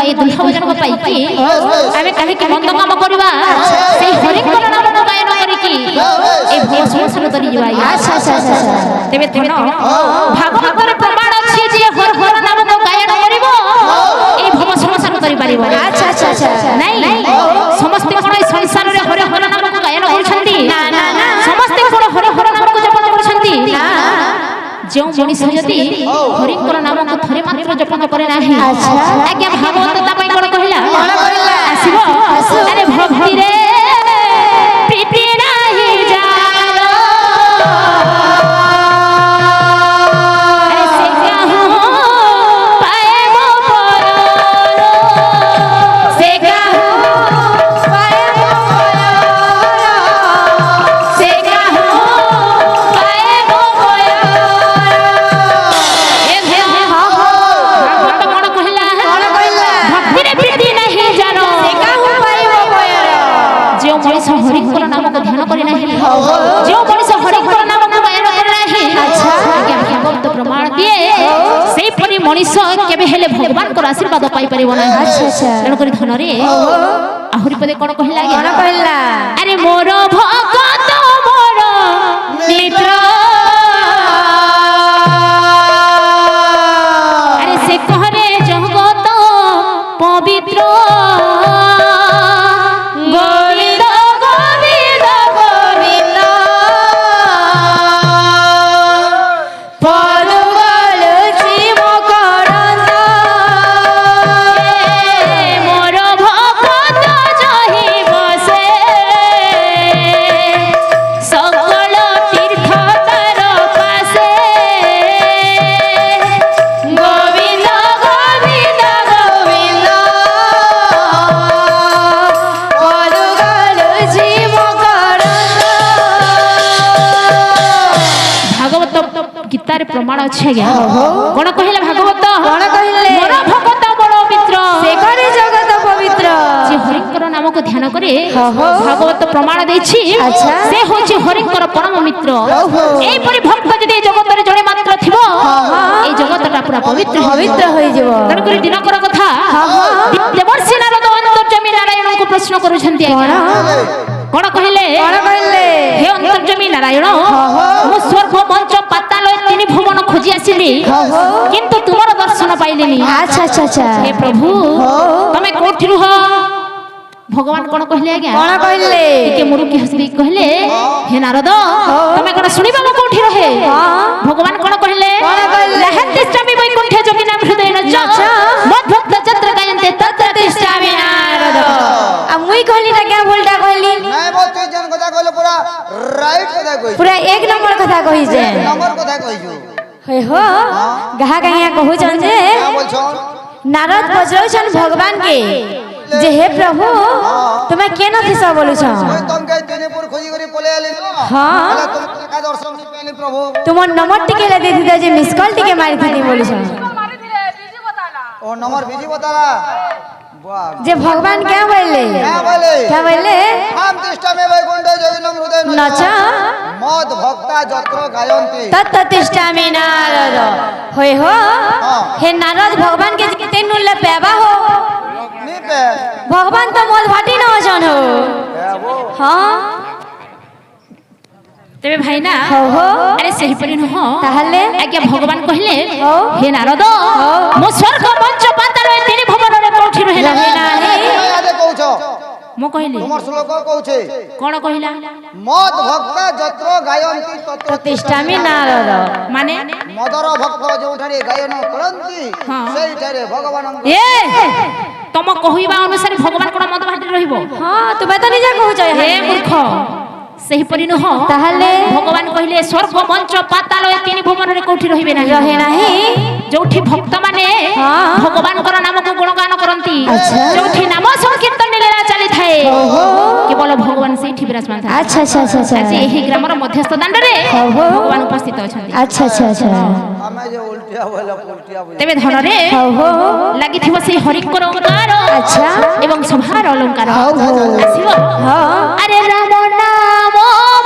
এই দুর্লভ জন্ম পাইকি আমি কাহিকি মন্দ কাম করিবা সেই হরিঙ্কর নাম গায়ন করিকি এই ভব সংসার তরি যাই। আচ্ছা আচ্ছা আচ্ছা তেবে ধন ভাগবতরে প্রমাণ আছে যে হর হর নাম গায়ন করিব এই ভব সংসার তরি পারিব। আচ্ছা আচ্ছা আচ্ছা নাই সমস্ত কোন এই সংসারে হর হর নাম গায়ন করছন্তি না না না সমস্ত কোন হর হর নাম জপন করছন্তি না। যে মনিষ যদি হরিঙ্কর নামক থরে মাত্র জপন করে নাহি আজ্ঞা ভাগবত তা পাই কোন কহিলা আসিব আরে ভক্তি রে প্রীতি নাহি জানো আরে সে কাহু পায়েব পর সে কাহু পায়েব পর সে কাহু পায়েব পর এ হে ভাগবত কোন কহিলা ভক্তি রে প্রীতি নাহি জানো সে কাহু পায়েব পর যে মনিষ হরিঙ্কর নামক ধ্যান করে নাহি যে মনিষ হরিঙ্কর নামক গায়ন করে নাহি আজ্ঞা ভাগবত প্রমাণ দিয়ে সেই পরি মনিষ কেবে হেলে ভগবানଙ୍କର আশীর্বাদ পাই পারিব না। আচ্ছা আচ্ছা তেଣୁ କରି ଧନରେ ଆହୁରି ପଦେ କଣ କହିଲା ଆଜ୍ଞା কোন কইলা আরে মোর ভগত মোর মিত্র আরে সে কহরে জগত পবিত্র গোবিন্দ গোবিন্দ গোবিন্দ পদুগল জীব করন্দ মোর ভগত জহি বসে সকল তীর্থ তার পাশে গোবিন্দ গোবিন্দ গোবিন্দ পদুগল জীব করন্দ ভাগবত গীতার প্রমাণ আছে আজ্ঞা কোন কহিলা ভাগবত কোন কহিলে মোর ভগত বড় মিত্র সে করে জগত পবিত্র যে হরিঙ্কর নামক ধ্যান করে ওহো। ভাগবত প্রমাণ দেইছি আচ্ছা। সে হচ্ছে হরিঙ্কর পরম মিত্র। ওহো। এইপরি ভক্ত যদি এই জগতের জনে মাত্র থিব এই জগতটা পুরা পবিত্র পবিত্র হয়ে যাব তেଣୁକରି ଦିନକର କଥା ଦେବର୍ଷି ନାରଦ ଅନ୍ତର୍ଜମୀ ନାରାୟଣଙ୍କୁ ପ୍ରଶ୍ନ କରୁଛନ୍ତି ଆଜ୍ଞା କଣ କହିଲେ কোন কইলে ହେ ଅନ୍ତର୍ଜମୀ ନାରାୟଣ ମୁଁ ସ୍ୱର୍ଗ ମଞ୍ଚ ପାତାଳ ଏ ତିନି ଭୁବନ ଖୋଜି ଆସିଲି କିନ୍ତୁ ତୁମର ଦର୍ଶନ ପାଇଲିନି। আচ্ছা আচ্ছা আচ্ছা ହେ ପ୍ରଭୁ ତମେ କୋଉଠି ରୁହ? ভগবান কোন কহিলে আজ্ঞা কোন কইলে ଟିକେ ମୁରୁକି ହସି ଦେଇ କହିଲେ ହେ ନାରଦ ତମେ କଣ ଶୁଣିବାକୁ କୋଉଠି ରହେ? ଭଗବାନ কোন କହିଲେ কোন কইলে তিଷ୍ଠାମି ବୈକୁଣ୍ଠେ ଯୋଗିନା ହୃଦୟ ନଚ ମଦ୍ଭକ୍ତ ଯତ୍ର ଗାୟନ୍ତେ ତତ୍ର ତିଷ୍ଠାମି ନାରଦ। आ मुई कहली ना क्या बोलता कहली নাই বল তুই যেন কথা কইলো পুরা রাইট কথা কইছো पूरा एक नंबर कथा कही जे নম্বর কথা কইছো हे हो गाहा कहिया कहू छन जे না বলছো नारद पजरौछन भगवान के जे हे प्रभु तुम्हें केन थिस बोलू छ ওই তমকে দিনেপুর খুঁজি করে পলে আলি हां তাহলে তুমি টাকা দর্শন পেলি প্রভু तुम नंबर टिके ले दे दिदा जे मिस कॉल टिके मारी थी बोलू छ ও নম্বর বিজি বতালা বাহ जे भगवान क्या बोले क्या बोले क्या बोले हम तिष्ठामि वैकुंठे যোগিনম হৃদয় नच মদ ভক্তা যত্র গায়ন্তি तत् तिष्ठामि नारद होय हो हे नारद भगवान के किते नुल्ले पेबा हो নিপে भगवान तो मोद भाटी न अछन हो हां ତେବେ ଭାଇନା हो हो ଆରେ ସେହିପରି ନୁହଁ ତାହେଲେ ଆଜ୍ଞା ଭଗବାନ କହିଲେ ହଉ। ହେ ନାରଦ ମୁଁ ସ୍ୱର୍ଗ ମଞ୍ଚ ପାତାଳ ଏ ତିନି ଭୁବନରେ କୋଉଠି ରହେ ନାହିଁ আদে কହୁছ ମୁଁ କହିଲି তোমার শ্লোক কହୁছে କଣ କହିଲା মদ ভক্তা যত্র গায়ন্তি তত্র प्रतिष्ठामि नारद ମାନେ মদর ভক্ত ଯେଉଁଠାରେ ଗାୟନ କରନ୍ତି ହଁ। ସେଇଠାରେ ଭଗବାନଙ୍କ ଏ ତମ କହିବା ଅନୁସାରେ ଭଗବାନ କଣ ମଦ ଭାଟିରେ ରହିବ? हां तुम्हें तो निजा कहू छ ହେ ମୂର୍ଖ ସେହିପରି ନୁହଁ ତାହେଲେ ଭଗବାନ କହିଲେ ସ୍ୱର୍ଗ ମଞ୍ଚ ପାତାଳ ଏ ତିନି ଭୁବନରେ କୋଉଠି ରହିବେ ନାହିଁ रहे नहीं ଯୋଉଠି ଭକ୍ତମାନେ ହଁ। ଭଗବାନଙ୍କର ନାମକୁ ଗୁଣଗାନ କରନ୍ତି ଆଚ୍ଛା। ଯୋଉଠି ନାମ ସଂକୀର୍ତ୍ତନ ଲୀଳା ଚାଲିଥାଏ କେବଳ ଭଗବାନ ସେଇଠି ବିରାଜମାନ ଥାନ୍ତି। अच्छा अच्छा अच्छा अच्छा ଆଜି ଏହି ଗ୍ରାମର ମଧ୍ୟସ୍ଥ ଦାଣ୍ଡରେ ଓହୋ। ଭଗବାନ ଉପସ୍ଥିତ ଅଛନ୍ତି। अच्छा अच्छा अच्छा ଆମେ ଯେ ଉଲ୍ଟିଆ ବୋଇଲା ପୁଲ୍ଟିଆ ବୋଇଲା ତେବେ ଧନରେ हो हो ଲାଗିଥିବ ସେଇ ହରିଙ୍କର ଓଙ୍କାର ଆଚ୍ଛା। ଏବଂ ଶୋଭାର ଅଳଙ୍କାର ହଉ, ହଉ। ଆସିବ हाँ ଆରେ ରାମ ନାମ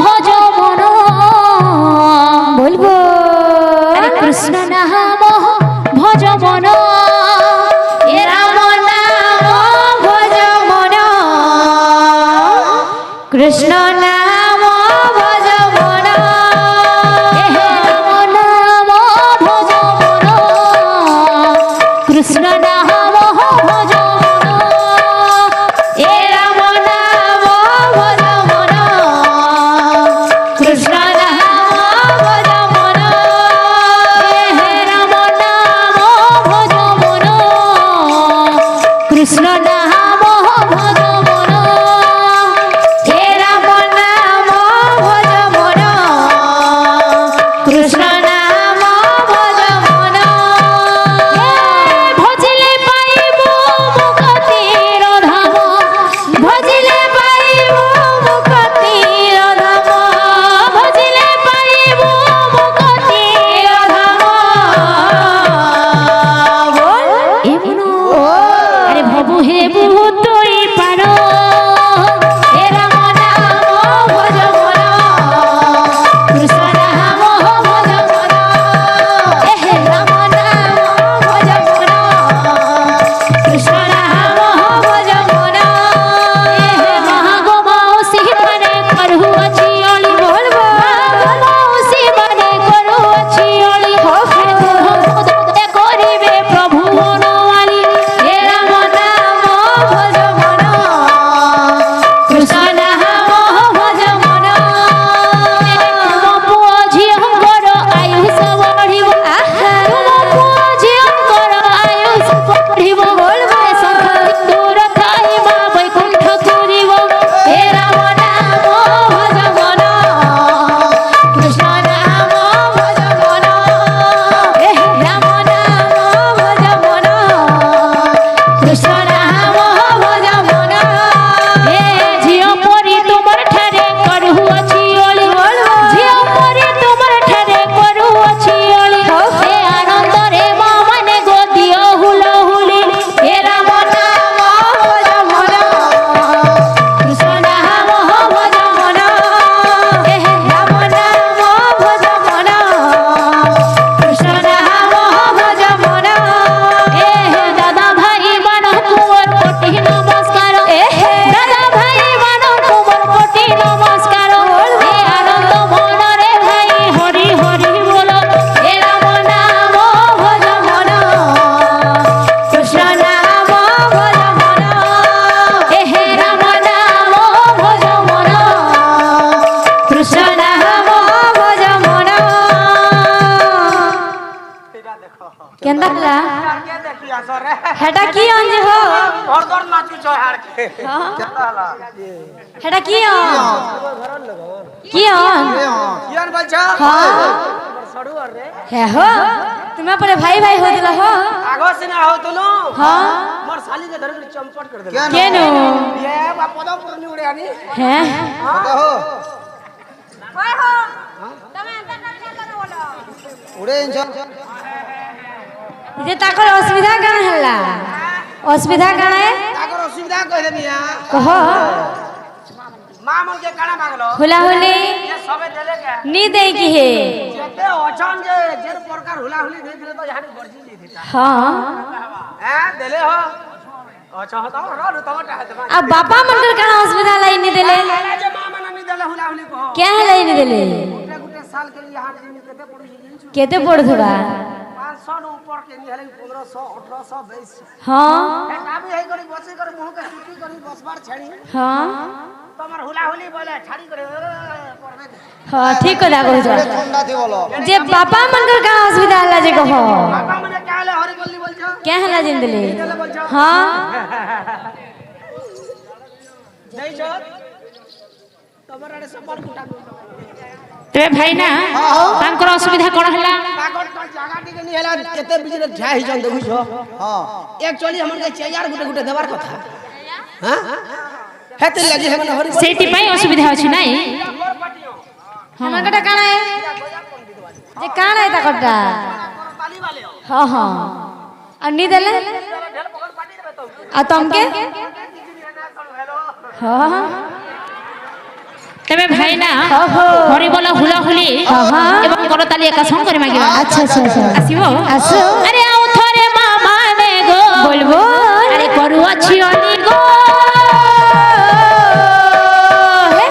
ଭଜ ମନ बोलबो আরে কৃষ্ণ নাম ভজ মন এ রাম নাম কৃষ্ণ নাম ভজ মন রাম নাম ভজ মন কৃষ্ণ নাম ভজ মন এ রাম নাম ভজ মন কৃষ্ণ নাম ভজ মন রাম নাম ভজ মন কৃষ্ণ নাম ভজ মন হে রাম নাম ভজ মন কৃষ্ণ নাম ভজ মন ভজিলে পাইব মুক্তির ধাম ভজিলে পাইব মুক্তির ধাম ভজিলে পাইব মুক্তির ধাম বল এমন আরে ভবু হে বহু তুই পার হে রাম নাম ভজ মন কৃষ্ণ নাম ভজ মন হে রাম নাম ভজ মন কৃষ্ণ নাম ভজ মন মহাগো মাউসী মানে করহু অছি অলি বলবো মাউসী মানে করহু অছি অলি মুদে করিবে প্রভু বনমালী হে রাম নাম ভজ মন কৃষ্ণ নাম ভজ মন তুম পুଅ ଝିଅଙ୍କର ଆୟୁଷ ବଢିବ ତୁମ ପୁଅ ଝିଅଙ୍କର ଆୟୁଷ ବଢିବ ଶଙ୍ଖ ସିନ୍ଦୂର ଥାଇ ମା ବୈକୁଣ୍ଠ ପୁରିବ হে রাম নাম ভজ মন কৃষ্ণ নাম ভজ মন রাম নাম ভজ মন কৃষ্ণ নাম ভজ মন ଏ ଝିଅ ପରି ତୁମର ଠାରେ କରୁଅଛି ଅଳି ଝିଅ ପରି ତୁମର ଠାରେ କରୁଅଛି ଅଳି ଏ ଆନନ୍ଦରେ ମା ମାନେ ଗୋଦିଅ ହୁଲହୁଲି হে রাম নাম ভজ মন কৃষ্ণ নাম ভজ মন রাম নাম ভজ মন কৃষ্ণ নাম ভজ মন ଏ ଦାଦା ଭାଇ ମାନଙ୍କୁ ମୋର କୋଟି ନମସ୍କାର ଦାଦା ଭାଇ ମାନଙ୍କୁ ମୋର କୋଟି ନମସ୍କାର ଏ ଆନନ୍ଦ ମନରେ ଭାଇ ହରି ହରି ବୋଲ হে রাম নাম ভজ মন কৃষ্ণ নাম ভজ মন হে রাম নাম ভজ মন কৃষ্ণ নাম ভজ মন কেন্দা হলা হেটা কি অঞ্জ হো হেটা কি অন কি অন কিয়ান বলছ হে হো তুমি পরে ভাই ভাই হদিল হো आगो से ना हो तुनु হ্যাঁ मोर साली के धर के चंपट कर दे কেন কেন ये पदम पर नहीं उड़े आनी হ্যাঁ কहो উড়ে ইনছ যে তাকর অসুবিধা কাণ হেলা অসুবিধা কাণ ताकर असुविधा कह दे मिया কহ मां मन के काना मांगलो हुला हुली ये सबे देले के नी दे की हे जेते अछन जे जेर प्रकार हुला हुली दे दिले तो यानी बरजी दे देता हाँ हैं देले हो अच्छा हो तो रो तो टा है अब बापा मनकर काण অসুবিধা লাই নি দিলে देले जे मां मन नहीं देले हुला हुली को क्या লাই নি দিলে गुटे गुटे साल के लिए यहां दिन केते पड़ी जी কেতে পড়থবা 500 ऊपर के नहीं हले 1500 1800 20 हाँ एटा भी है करी बसी कर मुंह के चुटी करी बसबार छेड़ी हाँ তোমার হুলা হুলি বলে ছাড়ি করে পড়বে हाँ ठीक কথা কইছ ঠান্ডা দি বলো যে বাপা मनकर काण অসুবিধা হলা যে কহ বাবা মানে কালে হরি বললি বলছো क्या हला जिन दिले हाँ দেইছ তোমার আড়ে সবার কুটা ତେବେ ଭାଇନା ତାଙ୍କର ଅସୁବିଧା କ'ଣ ହେଲା ତାକର ତ ଜାଗା ଟିକେ নি হেলা কেতে বিজরে ঠা হি জন দেখুছ হ্যাঁ একচুয়ালি हमर के চেয়ার গুটে গুটে দেবার কথা হ্যাঁ হেতে লাগি হেমনে হরি বল ସେଇଥିପାଇଁ ଅସୁବିଧା ଅଛି ନାଇଁ हमर कटा काण है जे काण है ताकटा पाली वाले हो हाँ हाँ और नी देले आ तुमके हाँ ତେବେ ଭାଇନା ଓହୋ। ହରିବୋଲ ହୁଲାହୁଲି ଏବଂ କରତାଲି ଏକା ସଙ୍ଗରେ ମାଗିବା अच्छा अच्छा अच्छा ଆସିବ आसो ଆରେ ଆଉ ଥରେ ମା ମାନେ ଗୋ बोलबो ଆରେ କରୁଅଛି ଅଲି ଗୋ हे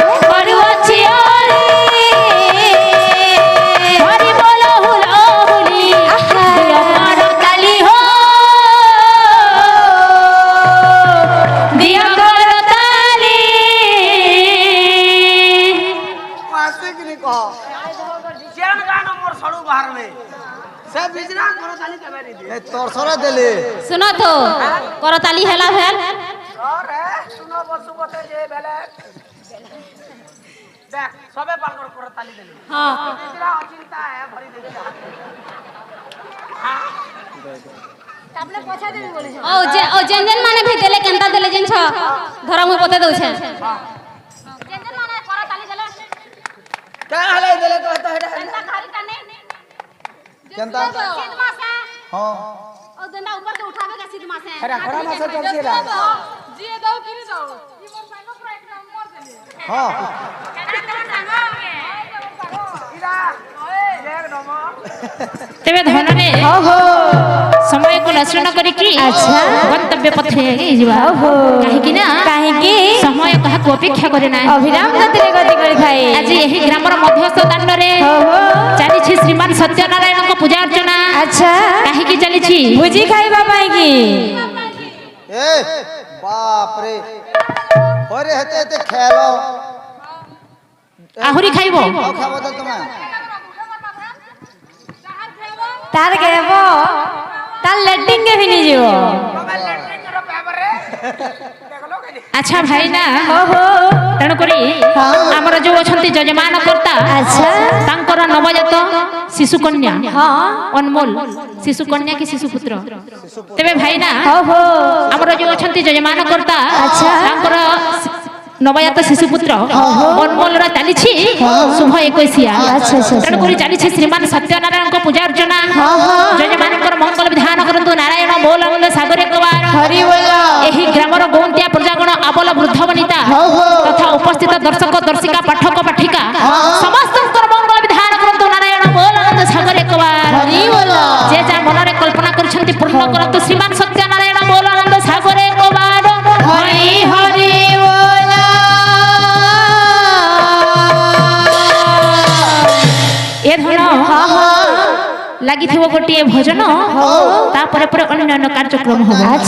कह चेन गान मोर सड़ू बाहर में से बिजरा करो ताली केबे नी दे ए तोर सरा देले सुनो तो करताली हेला भेल अरे सुनो बसु बते जे बेले देख सबे पाल करो ताली देले हां बिजरा अचिंता है भरी दे हां तापले पछा देबी बोले ओ जेन माने भी देले केनता देले जेन छ धरा मु बते दउ छे जेन माने करताली देले क्या हले देले कहता है केनता खाली का नहीं केनता सीधमा से हां ओ दंडा ऊपर के उठावे के सीधमा से खड़ा मासे चल से रहा जी दो किरी दो ई मोर साइनो पर एक नंबर देले हां इरा एक नंबर तेबे धनने समय को नष्ट न करी की अच्छा गंतव्य पथे जीवा काहे कि ना समय कहा को अपेक्षा करे ना अभिराम गतिरे गति करी खाए आज यही ग्रामर मध्यस्थ दांड रे चली छी श्रीमान सत्यनारायण को पूजा अर्चना अच्छा काहे कि चली छी भुजी खाइबा पाई की ए बाप रे ओरे हेते हेते खेलो आहुरी खाइबो आओ खाबो त तुम तार गेबो तार लेटिंग के भी नहीं जीवो मोबाइल लेटरिंग करो पेपर रे देखलो के अच्छा भाई ना तेणु करी हमर जो अछंती जजमान करता अच्छा तांकर नवजात शिशु कन्या हां अनमोल शिशु कन्या की शिशु पुत्र तेबे भाई ना ओहो हमर जो अछंती जजमान करता अच्छा। तांकर नवजात शिशु पुत्र अनमोल रा चालीछि शुभ 21 अच्छा। तेणु करी चालीछि श्रीमान सत्यनारायण को पूजा अर्चना जजमानकर मंगल विधान करंतु नारायण बोलंद सागर एक बार हरि बोला एही ग्रामर गौंतिया प्रजागण आबल वृद्ध वनिता तथा उपस्थित दर्शक दर्शिका पाठक पाठिका समस्त मंगल विधान करंतु नारायण बोलंद सागर एक बार हरि बोला जे जा मनरे कल्पना करछंती पूर्ण करंतु श्रीमान सत्यनारायण बोलंद सागर एक बार हरि हरि बोला ए धन लागिथिबो गोटिए भजन तापर अन्य अन्य कार्यक्रम होबो।